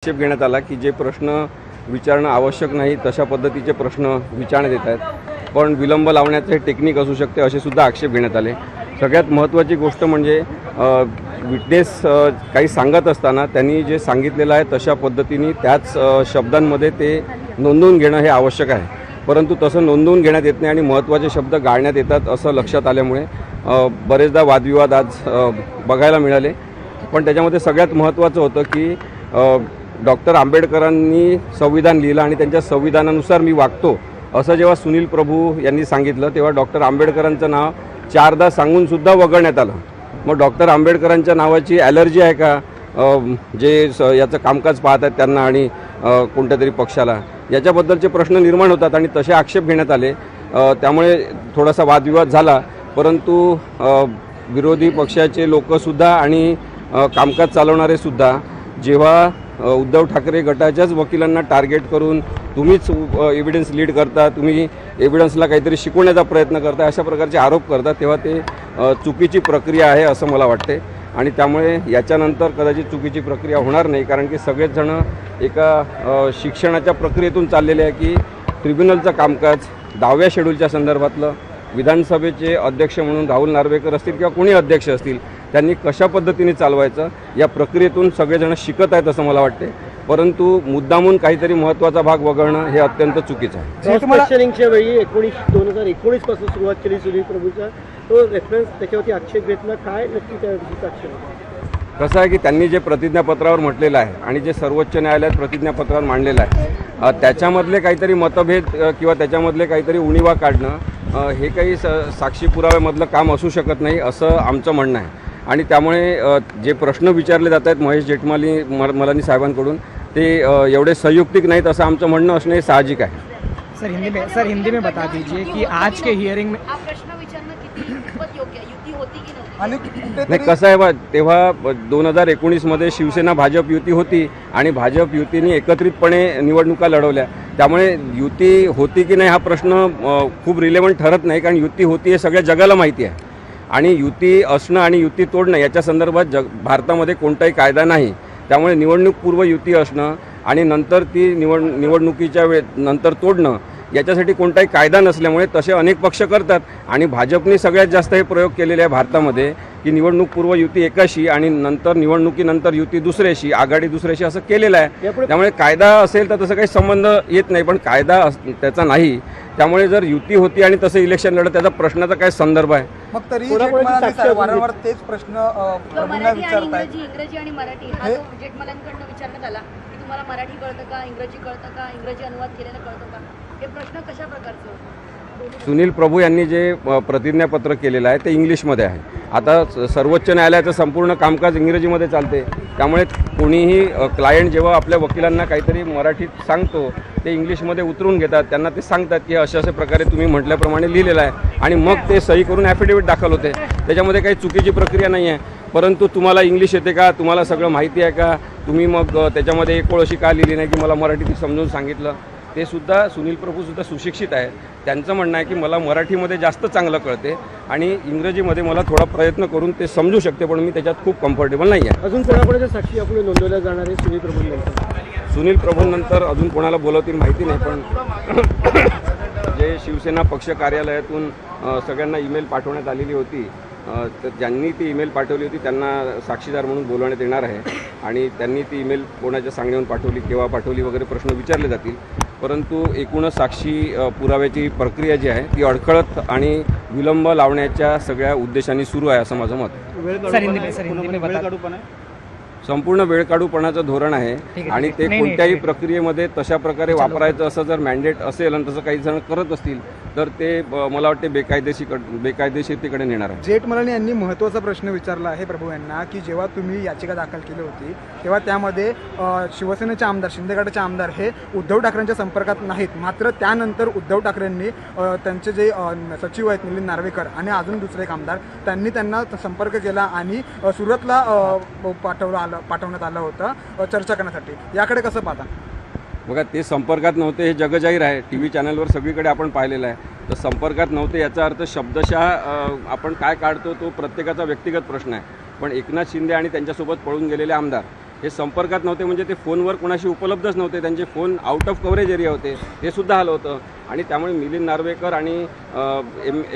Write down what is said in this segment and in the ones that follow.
आक्षेप घेण्यात आला की जे प्रश्न विचारणं आवश्यक नाही तशा पद्धतीचे प्रश्न विचारण्यात येत आहेत, पण विलंब लावण्याचे टेक्निक असू शकते असे सुद्धा आक्षेप घेण्यात आले. सगळ्यात महत्त्वाची गोष्ट म्हणजे विटनेस काही सांगत असताना त्यांनी जे सांगितलेलं आहे तशा पद्धतीने त्याच शब्दांमध्ये ते नोंदवून घेणं हे आवश्यक आहे, परंतु तसं नोंदवून घेण्यात येत नाही आणि महत्त्वाचे शब्द गाळण्यात येतात असं लक्षात आल्यामुळे बरेचदा वादविवाद आज बघायला मिळाले. पण त्याच्यामध्ये सगळ्यात महत्त्वाचं होतं की डॉक्टर आंबेडकरांनी संविधान लिहिलं आणि त्यांच्या संविधानानुसार मी वागतो असं जेव्हा सुनील प्रभू यांनी सांगितलं तेव्हा डॉक्टर आंबेडकरांचं नाव 4दा सांगूनसुद्धा वगळण्यात आलं. मग डॉक्टर आंबेडकरांच्या नावाची ॲलर्जी आहे का जे याचं कामकाज पाहत आहेत त्यांना आणि कोणत्या तरी पक्षाला, याच्याबद्दलचे प्रश्न निर्माण होतात आणि तसे आक्षेप घेण्यात आले. त्यामुळे थोडासा वादविवाद झाला, परंतु विरोधी पक्षाचे लोकसुद्धा आणि कामकाज चालवणारेसुद्धा जेव्हा उद्धव ठाकरे गटाच्याच वकिलांना टार्गेट करून तुम्हीच एव्हिडन्स लीड करता, तुम्ही एव्हिडन्सला काहीतरी शिकवण्याचा प्रयत्न करता, अशा प्रकारचे आरोप करतात, तेव्हा ते चुकीची प्रक्रिया आहे असं मला वाटते. आणि त्यामुळे याच्यानंतर कदाचित चुकीची प्रक्रिया होणार नाही, कारण की सगळेच जण एका शिक्षणाच्या प्रक्रियेतून चाललेले आहे की ट्रिब्युनलचं कामकाज 10व्या शेड्यूलच्या संदर्भातलं विधानसभेचे अध्यक्ष म्हणून राहुल नार्वेकर असतील किंवा कोणी अध्यक्ष असतील त्यांनी कशा पद्धतीने चालवायचं या प्रक्रियेतून सगळेजण शिकत आहेत असं मला वाटते. परंतु मुद्दामून काहीतरी महत्त्वाचा भाग वगळणं हे अत्यंत चुकीचं आहे. क्वेश्चनिंगच्या वेळी 2019 पासून सुरुवात केली सुनील प्रभूचा तो रेफरन्स त्याच्यावरती आक्षेप घेतला, काय नक्की त्या आक्षेप? कसं आहे की त्यांनी जे प्रतिज्ञापत्रावर म्हटलेलं आहे आणि जे सर्वोच्च न्यायालयात प्रतिज्ञापत्रावर मांडलेलं आहे त्याच्यामधले काहीतरी मतभेद किंवा त्याच्यामधले काहीतरी उणिवा काढणं हे काही साक्षी पुराव्यामधलं काम असू शकत नाही असं आमचं म्हणणं आहे. आणि त्यामुळे जे प्रश्न विचारले जात आहेत महेश जेठमलानी साहेबांकडून ते एवढे संयुक्तिक नाहीत असं आमचं म्हणणं असणं हे साहजिक आहे. सर हिंदी में बता दीजिए कि आज के हियरिंग में प्रश्न विचारणं कितपत योग्य युती होती की नव्हती? नाही, कसं आहे बा, तेव्हा 2019मध्ये शिवसेना भाजप युती होती आणि भाजप युतीने एकत्रितपणे निवडणुका लढवल्या, त्यामुळे युती होती की नाही हा प्रश्न खूप रिलेव्हंट ठरत नाही, कारण युती होती हे सगळ्या जगाला माहिती आहे. आणि युती असणं आणि युती तोडणं याच्या संदर्भात भारतामध्ये कोणताही कायदा नाही, त्यामुळे निवडणूकपूर्व युती असणं आणि नंतर ती निवडणुकीच्या नंतर तोडणं याच्यासाठी कोणताही कायदा नसल्यामुळे तसे अनेक पक्ष करतात. आणि भाजपने सगळ्यात जास्त हे प्रयोग केलेले आहे भारतामध्ये की निवडणूकपूर्व युती एकाशी आणि नंतर निवडणुकीनंतर युती दुसऱ्याशी, आघाडी दुसऱ्याशी असं केलेलं आहे. त्यामुळे कायदा असेल तर तसं काही संबंध येत नाही, पण कायदा त्याचा नाही. त्यामुळे जर युती होती आणि तसं इलेक्शन लढत त्याचा प्रश्नाचा काय संदर्भ आहे? मग तरी वारंवार तेच प्रश्न मराठी आणि इंग्रजी आणि मराठी हा जो जेठमलांकडनं विचारण्यात आला की तुम्हाला मराठी कळतं का, इंग्रजी कळतं का, इंग्रजी अनुवाद केलेलं कळतं का, हे प्रश्न कशा प्रकारचे होते? सुनील प्रभू यांनी जे प्रतिज्ञापत्र केलेलं आहे ते इंग्लिशमध्ये आहे. आता सर्वोच्च न्यायालयाचं संपूर्ण कामकाज इंग्रजीमध्ये चालते, त्यामुळे कोणीही क्लायंट जेव्हा आपल्या वकिलांना काहीतरी मराठीत सांगतो ते इंग्लिशमध्ये उतरून घेतात, त्यांना ते सांगतात की अशा प्रकारे तुम्ही म्हटल्याप्रमाणे लिहिलेलं आहे आणि मग ते सही करून ॲफिडेविट दाखल होते. त्याच्यामध्ये काही चुकीची प्रक्रिया नाही आहे. परंतु तुम्हाला इंग्लिश येते का, तुम्हाला सगळं माहिती आहे का, तुम्ही मग त्याच्यामध्ये एक ओळ अशी का लिहिली नाही की मला मराठीत समजून सांगितलं, ते सुद्धा सुनील प्रभूसुद्धा सुशिक्षित आहेत. त्यांचं म्हणणं आहे की मला मराठीमध्ये जास्त चांगलं कळते आणि इंग्रजीमध्ये मला थोडा प्रयत्न करून ते समजू शकते, पण मी त्याच्यात खूप कम्फर्टेबल नाही आहे. अजून कोणाकोणाच्या साक्षी आपण नोंदवल्या जाणार आहे सुनील प्रभूंनंतर? सुनील प्रभूंनंतर अजून कोणाला बोलवतील माहिती नाही, पण जे शिवसेना पक्ष कार्यालयातून सगळ्यांना ईमेल पाठवण्यात आलेली होती तर ज्यांनी ती ईमेल पाठवली होती त्यांना साक्षीदार म्हणून बोलवण्यात येणार आहे आणि त्यांनी ती ईमेल कोणाच्या सांगण्यावरून पाठवली, केव्हा पाठवली वगैरे प्रश्न विचारले जातील. परंतु एकूणच साक्षी पुराव्याची प्रक्रिया जी आहे ती अडखळत आणि विलंब लावण्याच्या सगळ्या उद्देशांनी सुरू आहे असं माझं मत. संपूर्ण वेळकाढूपणाचं धोरण आहे आणि ते कोणत्याही प्रक्रियेमध्ये तशा प्रकारे वापरायचं असं जर मॅन्डेट असेल आणि तसं काही जण करत असतील तर ते मला वाटते बेकायदेशीरतेकडे नेणार आहे. जेठमलानी यांनी महत्त्वाचा प्रश्न विचारला आहे प्रभू यांना की जेव्हा तुम्ही याचिका दाखल केली होती तेव्हा त्यामध्ये शिवसेनेचे आमदार, शिंदे गटाचे आमदार हे उद्धव ठाकरेंच्या संपर्कात नाहीत, मात्र त्यानंतर उद्धव ठाकरेंनी त्यांचे जे सचिव आहेत मिलिंद नार्वेकर आणि अजून दुसरे एक आमदार त्यांना संपर्क केला आणि सुरतला पाठवण्यात आलं होतं चर्चा करण्यासाठी. याकडे कसं पाहता? बघा, ते संपर्कात नव्हते हे जगजाहीर आहे, टी व्ही चॅनलवर सगळीकडे आपण पाहिलेलं आहे. तर संपर्कात नव्हते याचा अर्थ शब्दशः आपण काय काढतो तो प्रत्येकाचा व्यक्तिगत प्रश्न आहे. पण एकनाथ शिंदे आणि त्यांच्यासोबत पळून गेलेले आमदार हे संपर्कात नव्हते म्हणजे ते फोनवर कोणाशी उपलब्धच नव्हते, त्यांचे phone out of coverage area होते, ते सुद्धा आलं होतं. आणि त्यामुळे मिलिंद नार्वेकर आणि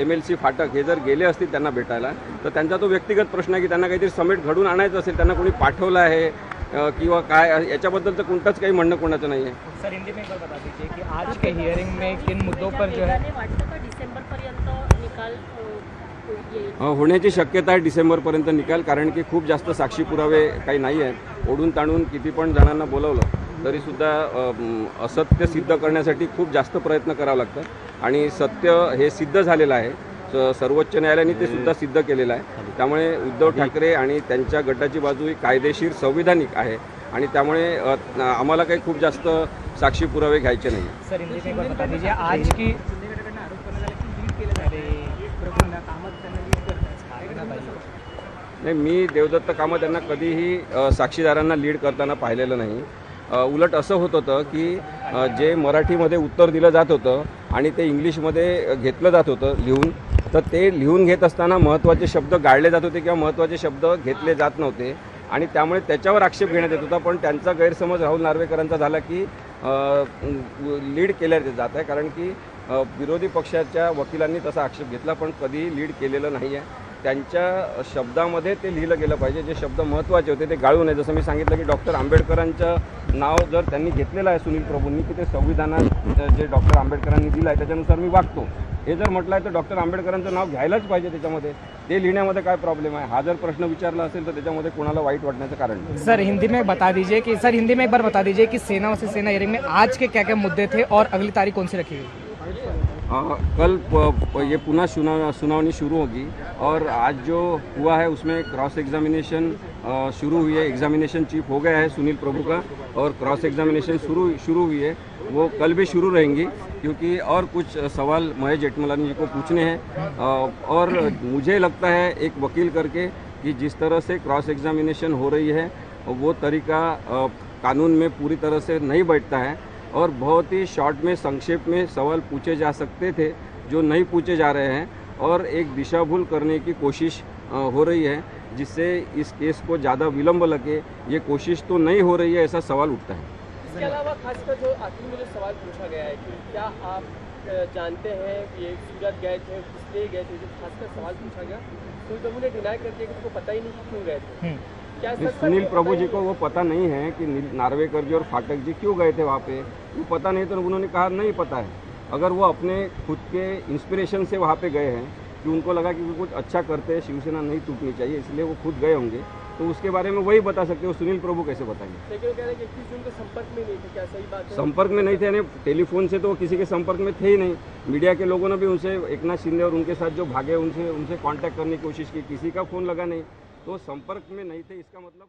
MLC फाटक हे जर गेले असतील त्यांना भेटायला, तर त्यांचा तो व्यक्तिगत प्रश्न आहे की त्यांना काहीतरी समेट घडून आणायचं असेल, त्यांना कोणी पाठवलं आहे किंवा काय, याच्याबद्दल तर कोणतंच काही म्हणणं कोणाचं नाही आहे. सर हिंदी में एक बार बता दीजिए कि आज के हियरिंग में किन मुद्दों पर जो है वाटतं का डिसेंबरपर्यंत निकाल येईल? होण्याची शक्यता आहे डिसेंबरपर्यंत निकाल, कारण की खूप जास्त साक्षी पुरावे काही नाही आहेत. ओढून ताणून किती पण जणांना बोलवलं तरीसुद्धा असत्य सिद्ध करण्यासाठी खूप जास्त प्रयत्न करावं लागतं. आणि सत्य हे सिद्ध झालेलं आहे, सर्वोच्च न्यायालयाने ते सुद्धा सिद्ध केलेलं आहे. त्यामुळे उद्धव ठाकरे आणि त्यांच्या गटाची बाजू ही कायदेशीर संविधानिक आहे आणि त्यामुळे आम्हाला काही खूप जास्त साक्षी पुरावे घ्यायचे नाही. सर हिंदी में एक बार बता दीजिए आज की नाही, मी देवदत्त कामत यांना कधीही साक्षीदारांना लीड करताना पाहिलेलं नाही. उलट असं होत होतं की जे मराठीमध्ये उत्तर दिलं जात होतं आणि ते इंग्लिशमध्ये घेतलं जात होतं लिहून, तर ते लिहून घेत असताना महत्त्वाचे शब्द गाळले जात होते किंवा महत्त्वाचे शब्द घेतले जात नव्हते आणि त्यामुळे त्याच्यावर आक्षेप घेण्यात येत होता. पण त्यांचा गैरसमज राहुल नार्वेकरांचा झाला की लीड केल्या जात आहे, कारण की विरोधी पक्षाच्या वकिलांनी तसा आक्षेप घेतला पण कधीही लीड केलेलं नाही आहे. त्यांच्या शब्दामध्ये ते लिहिलं गेलं पाहिजे, जे शब्द महत्त्वाचे होते ते गाळू नये. जसं मी सांगितलं की डॉक्टर आंबेडकरांचं नाव जर त्यांनी घेतलेलं आहे सुनील प्रभूंनी की ते संविधानात जे डॉक्टर आंबेडकरांनी दिलं आहे त्याच्यानुसार मी वागतो, हे जर म्हटलं आहे तर डॉक्टर आंबेडकरांचं नाव घ्यायलाच पाहिजे त्याच्यामध्ये. ते लिहिण्यामध्ये काय प्रॉब्लेम आहे? हा जर प्रश्न विचारला असेल तर त्याच्यामध्ये कोणाला वाईट वाटण्याचं कारण नाही. सर हिंदी में बता दीजिए कि सर हिंदी में एक बार बता दीजिए कि सेना से सेना हियरिंग में आज के क्या क्या मुद्दे थे और अगली तारीख कौन सी रखी हुई? कल ये पुनः सुनावनी शुरू होगी और आज जो हुआ है उसमें क्रॉस एग्जामिनेशन शुरू हुई है. एग्जामिनेशन चीफ हो गया है सुनील प्रभु का और क्रॉस एग्जामिनेशन शुरू हुई है, वो कल भी शुरू रहेंगी क्योंकि और कुछ सवाल महेश जेठमलानी जी को पूछने हैं. और मुझे लगता है एक वकील करके कि जिस तरह से क्रॉस एग्जामिनेशन हो रही है वो तरीका कानून में पूरी तरह से नहीं बैठता है और बहुत ही शॉर्ट में संक्षेप में सवाल पूछे जा सकते थे जो नहीं पूछे जा रहे हैं और एक दिशाभूल करने की कोशिश हो रही है, जिससे इस केस को ज़्यादा विलंब लगे. ये कोशिश तो नहीं हो रही है, ऐसा सवाल उठता है. इसके अलावा खासकर जो आखिर में जो सवाल पूछा गया है कि क्या आप जानते हैं कि ये सूरत गए थे, किसलिए गए थे, जो खासकर सवाल पूछा गया, सुनील प्रभु ने डिनाई कर दिया कि उसको पता ही नहीं कि क्यों गए थे. क्या सच सुनील प्रभु जी को वो पता नहीं है कि नार्वेकर जी और फाटक जी क्यों गए थे वहाँ पे, वो पता नहीं, तो उन्होंने कहा नहीं पता है. अगर वो अपने खुद के इंस्पिरेशन से वहाँ पे गए हैं कि उनको लगा कि वो कुछ अच्छा करते हैं, शिवसेना नहीं टूटनी चाहिए इसलिए वो खुद गए होंगे, तो उसके बारे में वही बता सकते हो, सुनील प्रभु कैसे बताएंगे. लेकिन वो कह रहे हैं कि 21 जून के संपर्क में नहीं थे, क्या सही बात है? संपर्क में नहीं थे यानी टेलीफोन से तो वो किसी के संपर्क में थे ही नहीं. मीडिया के लोगों ने भी उनसे, एकनाथ शिंदे और उनके साथ जो भागे उनसे कांटेक्ट करने की कोशिश की, किसी का फ़ोन लगा नहीं, तो संपर्क में नहीं थे. इसका मतलब